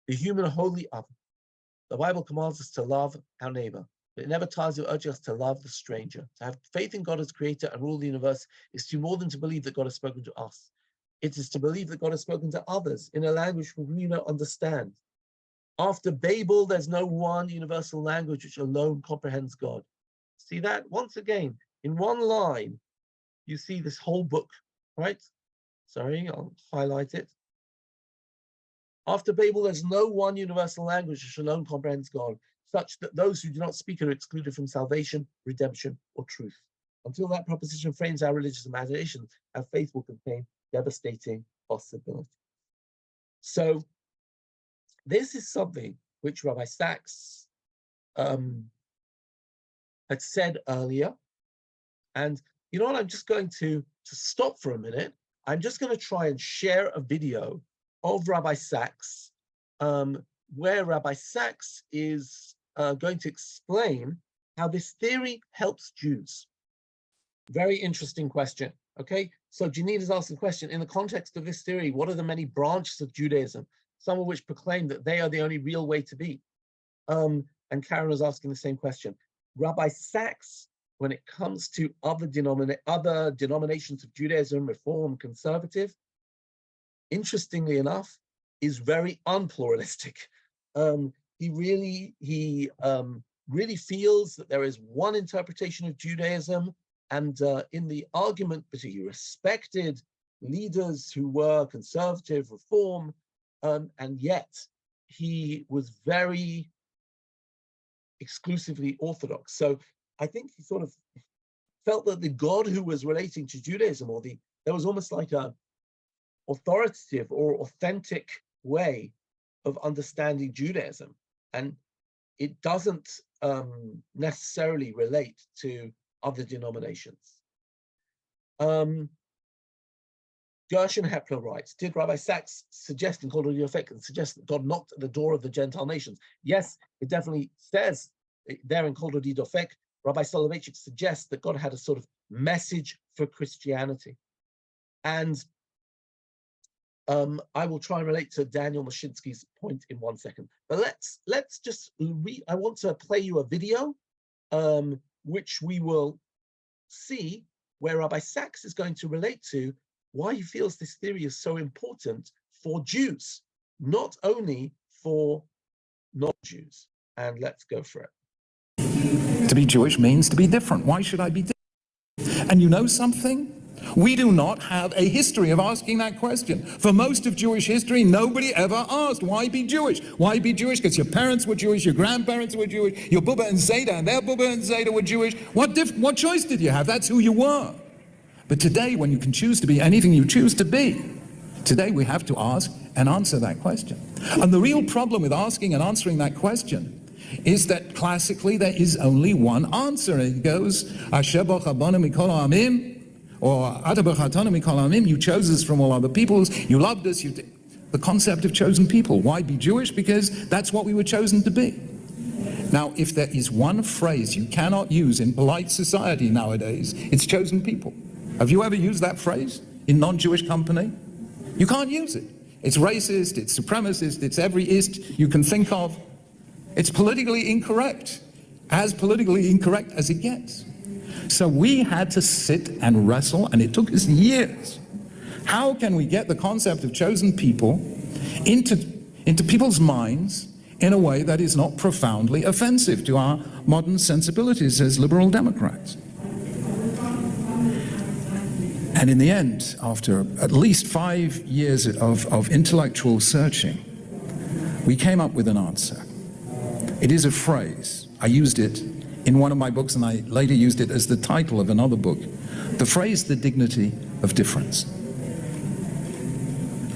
the human holy other. The Bible commands us to love our neighbor, but it never tires of urging us to love the stranger. To have faith in God as creator and rule the universe is to do more than to believe that God has spoken to us. It is to believe that God has spoken to others in a language we don't understand. After Babel, there's no one universal language which alone comprehends God. See that? Once again, in one line, you see this whole book, right? Sorry, I'll highlight it. After Babel, there's no one universal language which alone comprehends God, such that those who do not speak are excluded from salvation, redemption, or truth. Until that proposition frames our religious imagination, our faith will contain devastating possibilities. So this is something which Rabbi Sacks had said earlier. And you know what, I'm just going to stop for a minute. I'm just going to try and share a video of Rabbi Sacks, where Rabbi Sacks is going to explain how this theory helps Jews. Very interesting question. Okay, so Janine is asking the question, in the context of this theory, what are the many branches of Judaism, some of which proclaim that they are the only real way to be? And Karen is asking the same question. Rabbi Sacks, when it comes to other denominations of Judaism, Reform, Conservative, interestingly enough, is very unpluralistic. He really feels that there is one interpretation of Judaism, and in the argument between respected leaders who were conservative, Reform, and yet he was very exclusively Orthodox. So I think he sort of felt that the God who was relating to Judaism, there was almost like a authoritative or authentic way of understanding Judaism, and it doesn't necessarily relate to other denominations. Gershon Hepler writes, did Rabbi Sacks suggest in Kol Dofek and suggest that God knocked at the door of the Gentile nations? Yes, it definitely says there in Kol Dofek. Rabbi Soloveitchik suggests that God had a sort of message for Christianity. And I will try and relate to Daniel Mashinsky's point in 1 second. But let's just I want to play you a video, which we will see where Rabbi Sacks is going to relate to why he feels this theory is so important for Jews. not only for non-Jews. And let's go for it. To be Jewish means to be different. Why should I be different? And you know something? We do not have a history of asking that question. For most of Jewish history, nobody ever asked, why be Jewish? Why be Jewish? Because your parents were Jewish, your grandparents were Jewish, your Bubba and Zeta and their Bubba and Zeta were Jewish. What choice did you have? That's who you were. But today, when you can choose to be anything you choose to be, today we have to ask and answer that question. And the real problem with asking and answering that question is that classically there is only one answer. It goes, Asher b'chabanu mikol ha'amim, or Ata b'chatanu mikol ha'amim, you chose us from all other peoples, you loved us. The concept of chosen people. Why be Jewish? Because that's what we were chosen to be. Now, if there is one phrase you cannot use in polite society nowadays, it's chosen people. Have you ever used that phrase in non-Jewish company? You can't use it. It's racist, it's supremacist, it's every ist you can think of. It's politically incorrect, as politically incorrect as it gets. So we had to sit and wrestle, and it took us years. How can we get the concept of chosen people into people's minds in a way that is not profoundly offensive to our modern sensibilities as liberal Democrats? And in the end, after at least 5 years of intellectual searching, we came up with an answer. It is a phrase. I used it in one of my books, and I later used it as the title of another book. The phrase, the dignity of difference.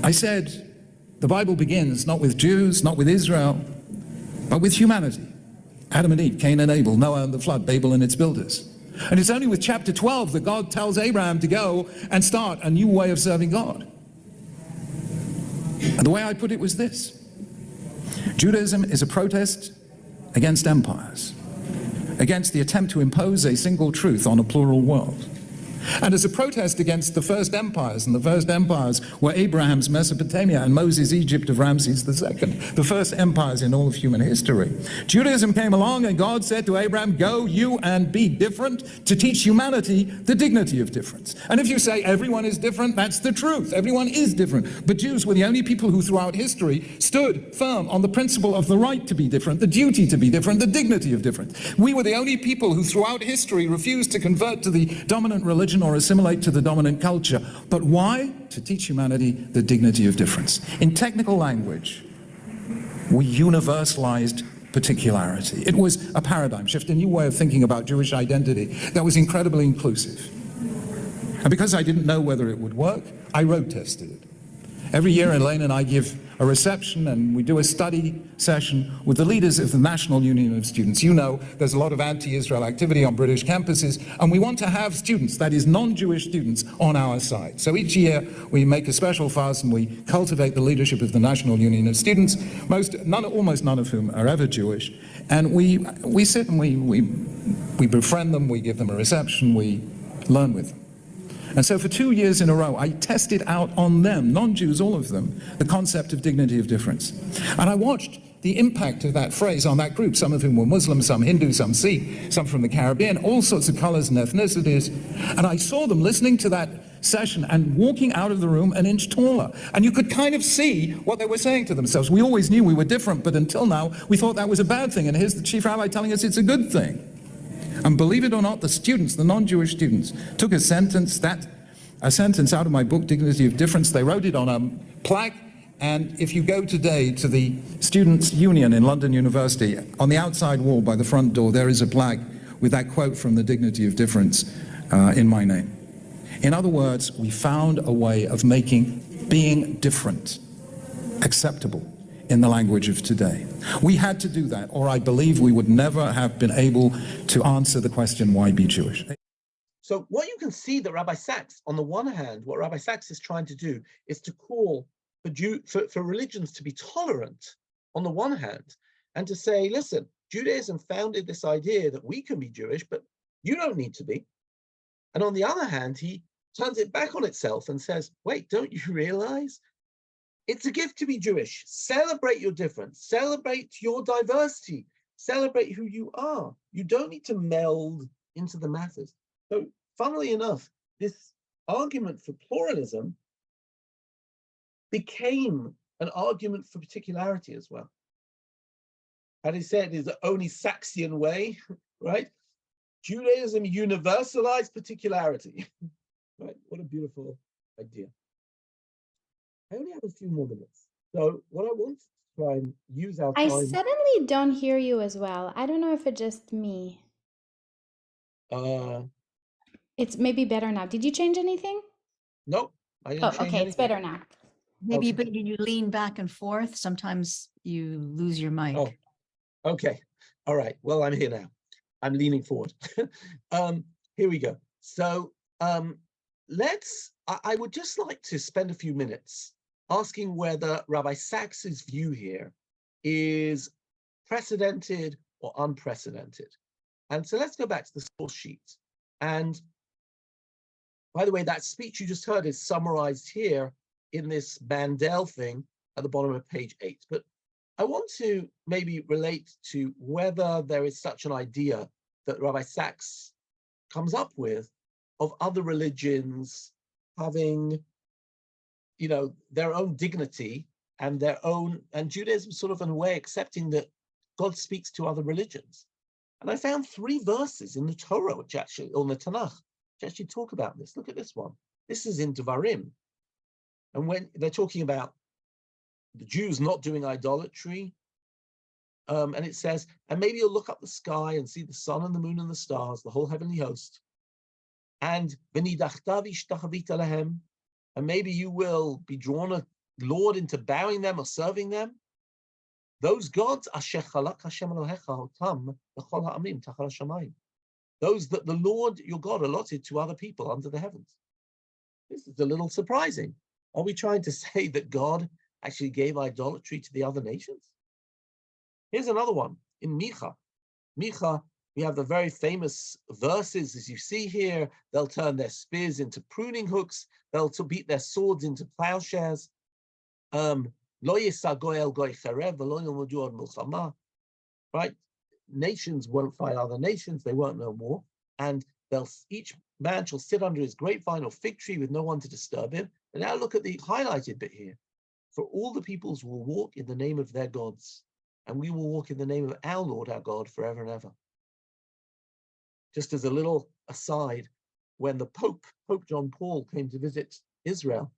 I said, the Bible begins not with Jews, not with Israel, but with humanity. Adam and Eve, Cain and Abel, Noah and the flood, Babel and its builders. And it's only with chapter 12 that God tells Abraham to go and start a new way of serving God. And the way I put it was this. Judaism is a protest against empires, against the attempt to impose a single truth on a plural world. And as a protest against the first empires, and the first empires were Abraham's Mesopotamia and Moses' Egypt of Ramses II, the first empires in all of human history. Judaism came along and God said to Abraham, go you and be different, to teach humanity the dignity of difference. And if you say everyone is different, that's the truth. Everyone is different. But Jews were the only people who throughout history stood firm on the principle of the right to be different, the duty to be different, the dignity of difference. We were the only people who throughout history refused to convert to the dominant religion or assimilate to the dominant culture. But why? To teach humanity the dignity of difference. In technical language, we universalized particularity. It was a paradigm shift, a new way of thinking about Jewish identity that was incredibly inclusive. And because I didn't know whether it would work, I road tested it. Every year, Elaine and I give a reception and we do a study session with the leaders of the National Union of Students. You know, there's a lot of anti-Israel activity on British campuses, and we want to have students, that is non-Jewish students, on our side. So each year we make a special fast and we cultivate the leadership of the National Union of Students, almost none of whom are ever Jewish. And we sit and we befriend them, we give them a reception, we learn with them. And so for 2 years in a row, I tested out on them, non-Jews, all of them, the concept of dignity of difference. And I watched the impact of that phrase on that group, some of whom were Muslim, some Hindu, some Sikh, some from the Caribbean, all sorts of colors and ethnicities. And I saw them listening to that session and walking out of the room an inch taller. And you could kind of see what they were saying to themselves. We always knew we were different, but until now, we thought that was a bad thing. And here's the chief rabbi telling us it's a good thing. And believe it or not, the students, the non-Jewish students, took a sentence out of my book, Dignity of Difference. They wrote it on a plaque, and if you go today to the Students' Union in London University, on the outside wall by the front door, there is a plaque with that quote from the Dignity of Difference in my name. In other words, we found a way of making being different acceptable in the language of today. We had to do that, or I believe we would never have been able to answer the question, why be Jewish? So what you can see that Rabbi Sacks, on the one hand, what Rabbi Sacks is trying to do is to call for religions to be tolerant on the one hand, and to say, listen, Judaism founded this idea that we can be Jewish, but you don't need to be. And on the other hand, he turns it back on itself and says, wait, don't you realize? It's a gift to be Jewish. Celebrate your difference. Celebrate your diversity. Celebrate who you are. You don't need to meld into the masses. So, funnily enough, this argument for pluralism became an argument for particularity as well. As he said, is the only Sacksian way, right? Judaism universalized particularity. Right? What a beautiful idea. I only have a few more minutes. So what I want to try and use our I time. suddenly don't hear you as well. I don't know if it's just me. It's maybe better now. Did you change anything? No, I didn't Oh, change okay, it's anything. better now. Maybe, Okay. but you lean back and forth. Sometimes you lose your mic. Oh, okay. All right. Well, I'm here now. I'm leaning forward. Here we go. So I would just like to spend a few minutes asking whether Rabbi Sacks's view here is precedented or unprecedented. And so let's go back to the source sheet. And by the way, that speech you just heard is summarized here in this Mandel thing at the bottom of page 8. But I want to maybe relate to whether there is such an idea that Rabbi Sacks comes up with of other religions having, you know, their own dignity and their own, and Judaism sort of in a way accepting that God speaks to other religions. And I found 3 verses in the Torah, which actually, or in the Tanakh, which actually talk about this. Look at this one. This is in Devarim. And when they're talking about the Jews not doing idolatry, and it says, and maybe you'll look up the sky and see the sun and the moon and the stars, the whole heavenly host, and maybe you will be drawn, Lord, into bowing them or serving them. Those gods, those that the Lord your God allotted to other people under the heavens. This is a little surprising. Are we trying to say that God actually gave idolatry to the other nations? Here's another one in Micha. Micha, we have the very famous verses, as you see here. They'll turn their spears into pruning hooks. They'll beat their swords into plowshares. Right? Nations won't fight other nations. They won't know war. And each man shall sit under his grapevine or fig tree with no one to disturb him. And now look at the highlighted bit here. For all the peoples will walk in the name of their gods, and we will walk in the name of our Lord, our God, forever and ever. Just as a little aside, when the Pope John Paul, came to visit Israel,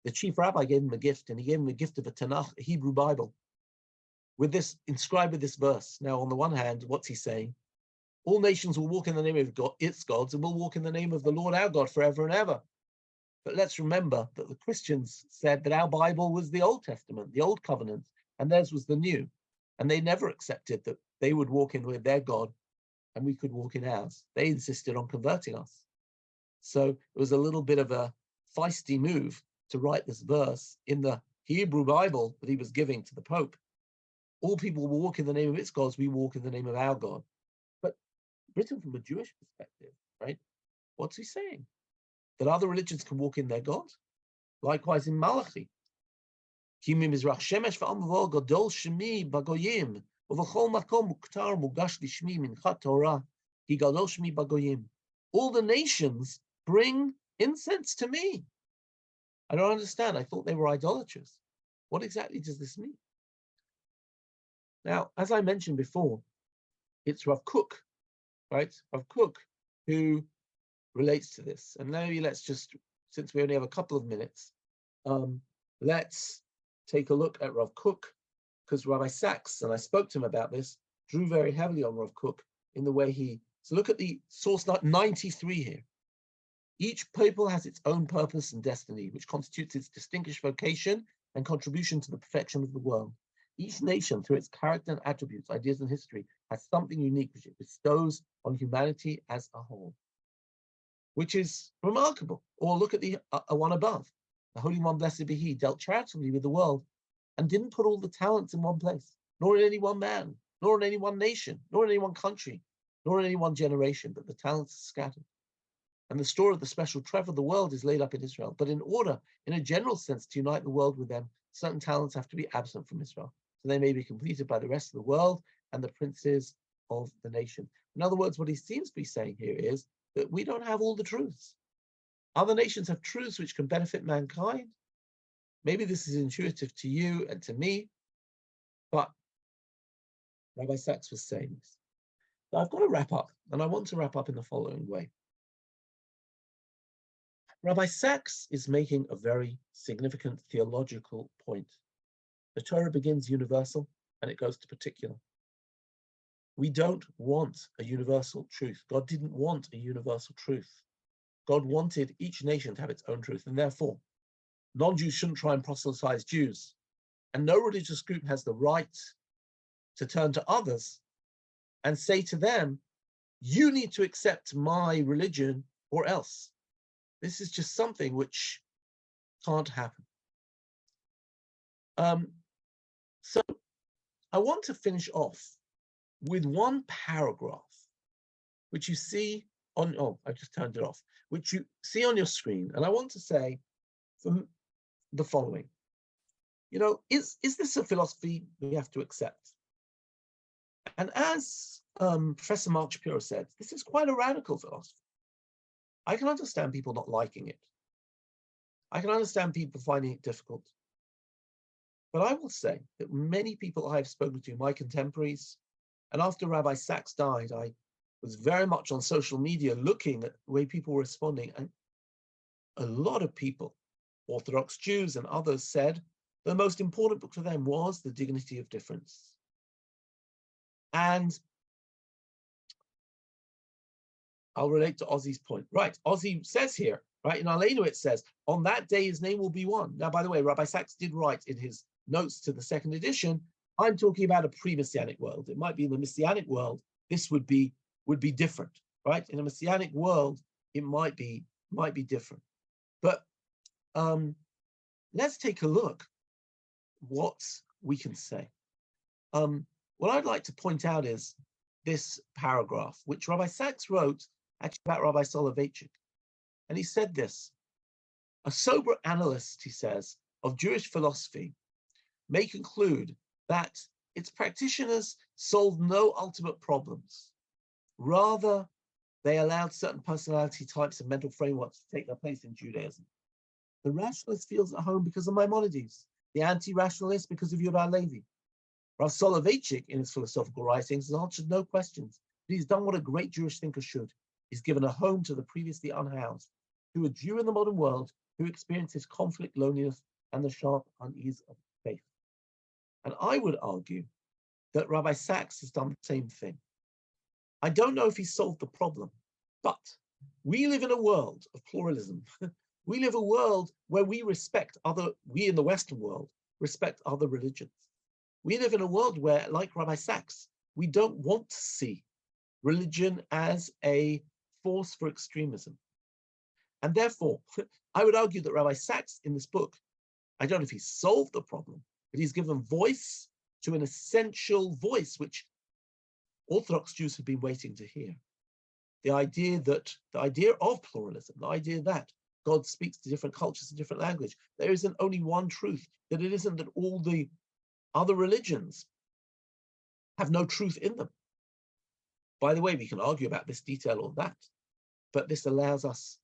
the chief rabbi gave him a gift, and he gave him a gift of a Tanakh, a Hebrew Bible, with this, inscribed with this verse. Now, on the one hand, what's he saying? All nations will walk in the name of God, its gods, and will walk in the name of the Lord our God forever and ever. But let's remember that the Christians said that our Bible was the Old Testament, the Old Covenant, and theirs was the New. And they never accepted that they would walk in with their God and we could walk in ours. They insisted on converting us. So it was a little bit of a feisty move to write this verse in the Hebrew Bible that he was giving to the Pope. All people will walk in the name of its gods, we walk in the name of our God. But written from a Jewish perspective, right? What's he saying? That other religions can walk in their God? Likewise in Malachi. All the nations bring incense to me. I don't understand. I thought they were idolaters. What exactly does this mean? Now, as I mentioned before, it's Rav Kook, right? Rav Kook, who relates to this. And maybe let's just, since we only have a couple of minutes, let's take a look at Rav Kook, because Rabbi Sacks, and I spoke to him about this, drew very heavily on Rav Kook in the way he, so look at the source 93 here. Each people has its own purpose and destiny, which constitutes its distinguished vocation and contribution to the perfection of the world. Each nation, through its character and attributes, ideas, and history, has something unique which it bestows on humanity as a whole, which is remarkable. Or look at the one above. The Holy One, blessed be He, dealt charitably with the world and didn't put all the talents in one place, nor in any one man, nor in any one nation, nor in any one country, nor in any one generation, but the talents are scattered. And the store of the special treasure of the world is laid up in Israel. But in order, in a general sense, to unite the world with them, certain talents have to be absent from Israel, so they may be completed by the rest of the world and the princes of the nation. In other words, what he seems to be saying here is that we don't have all the truths. Other nations have truths which can benefit mankind, Maybe this is intuitive to you and to me, but Rabbi Sacks was saying this. So I've got to wrap up, and I want to wrap up in the following way. Rabbi Sacks is making a very significant theological point. The Torah begins universal and it goes to particular. We don't want a universal truth. God didn't want a universal truth. God wanted each nation to have its own truth, and therefore non-Jews shouldn't try and proselytize Jews. And no religious group has the right to turn to others and say to them, you need to accept my religion or else. This is just something which can't happen. So I want to finish off with one paragraph, which you see on, I just turned it off, which you see on your screen. And I want to say the following. Is this a philosophy we have to accept? And as Professor Mark Shapiro said, this is quite a radical philosophy. I can understand people not liking it. I can understand people finding it difficult. But I will say that many people I've spoken to, my contemporaries, and after Rabbi Sacks died, I was very much on social media looking at the way people were responding. And a lot of people, Orthodox Jews and others, said the most important book to them was The Dignity of Difference. And I'll relate to Ozzy's point. Right, Ozzy says here, right, in Aleinu it says, on that day his name will be one. Now, by the way, Rabbi Sacks did write in his notes to the second edition, I'm talking about a pre-Messianic world. It might be in the Messianic world, this would be different, right? In a Messianic world, it might be different. But let's take a look what we can say. What I'd like to point out is this paragraph, which Rabbi Sacks wrote actually about Rabbi Soloveitchik. And he said this, a sober analyst, he says, of Jewish philosophy may conclude that its practitioners solved no ultimate problems. Rather, they allowed certain personality types and mental frameworks to take their place in Judaism. The rationalist feels at home because of Maimonides, the anti-rationalist because of Yehuda Levi. Rav Soloveitchik, in his philosophical writings, has answered no questions, but he's done what a great Jewish thinker should. He's given a home to the previously unhoused, to a Jew in the modern world who experiences conflict, loneliness, and the sharp unease of faith. And I would argue that Rabbi Sacks has done the same thing. I don't know if he solved the problem, but we live in a world of pluralism. We live a world where we in the Western world, respect other religions. We live in a world where, like Rabbi Sacks, we don't want to see religion as a force for extremism. And therefore, I would argue that Rabbi Sacks in this book, I don't know if he solved the problem, but he's given voice to an essential voice which Orthodox Jews have been waiting to hear. The idea of pluralism, the idea that God speaks to different cultures and different language. There isn't only one truth, that it isn't that all the other religions have no truth in them. By the way, we can argue about this detail or that, but this allows us,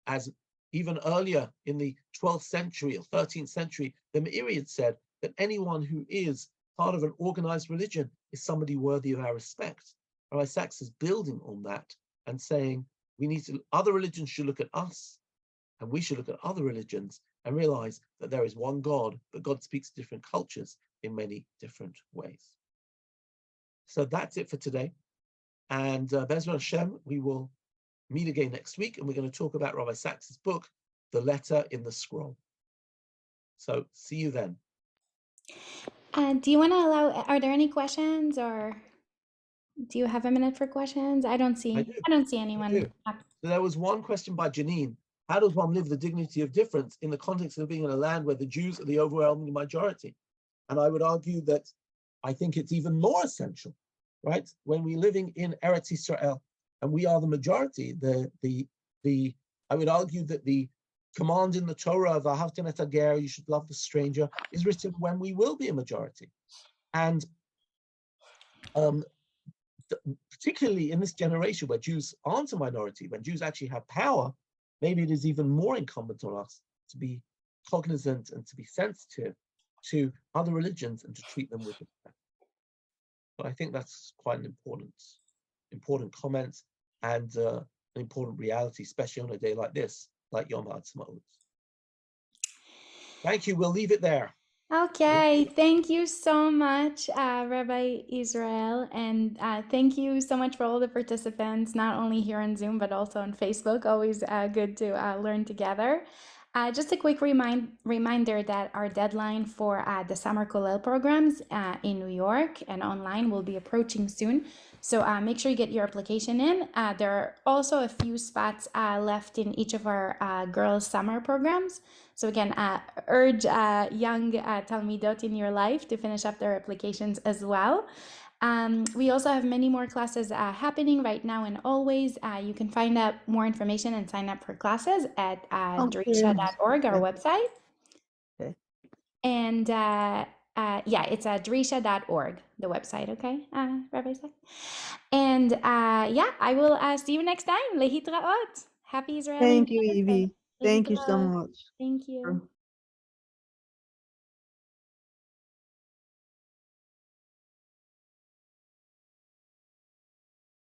as even earlier in the 12th century or 13th century, the Meirids said that anyone who is part of an organized religion is somebody worthy of our respect. Rabbi Sacks is building on that and saying other religions should look at us, and we should look at other religions and realize that there is one God, but God speaks to different cultures in many different ways. So that's it for today. And Bezrat Hashem, we will meet again next week, and we're going to talk about Rabbi Sacks' book, The Letter in the Scroll. So see you then. Do you want to are there any questions, or do you have a minute for questions? I don't see anyone. So there was one question by Janine. How does one live the dignity of difference in the context of being in a land where the Jews are the overwhelming majority? And I would argue that I think it's even more essential, right? When we're living in Eretz Yisrael and we are the majority, I would argue that the command in the Torah of Ahavta et Hager, you should love the stranger, is written when we will be a majority. And particularly in this generation where Jews aren't a minority, when Jews actually have power, maybe it is even more incumbent on us to be cognizant and to be sensitive to other religions and to treat them with respect. But I think that's quite an important comment and an important reality, especially on a day like this, like Yom Ha'atzmaut. Thank you. We'll leave it there. Okay, thank you so much, Rabbi Israel, and thank you so much for all the participants, not only here on Zoom, but also on Facebook. Always good to learn together. Just a quick reminder that our deadline for the summer Kollel programs in New York and online will be approaching soon. So make sure you get your application in. There are also a few spots left in each of our girls' summer programs. So again, urge young Talmidot in your life to finish up their applications as well. We also have many more classes happening right now and always. You can find out more information and sign up for classes at drisha.org, our website. Okay. And yeah, it's drisha.org, the website, okay, Rabbi Sacks? And yeah, I will see you next time. Lehitraot. Happy Israeli Thank you, Independence Day. Evie. Thank you so Lehitraot. much. Thank you.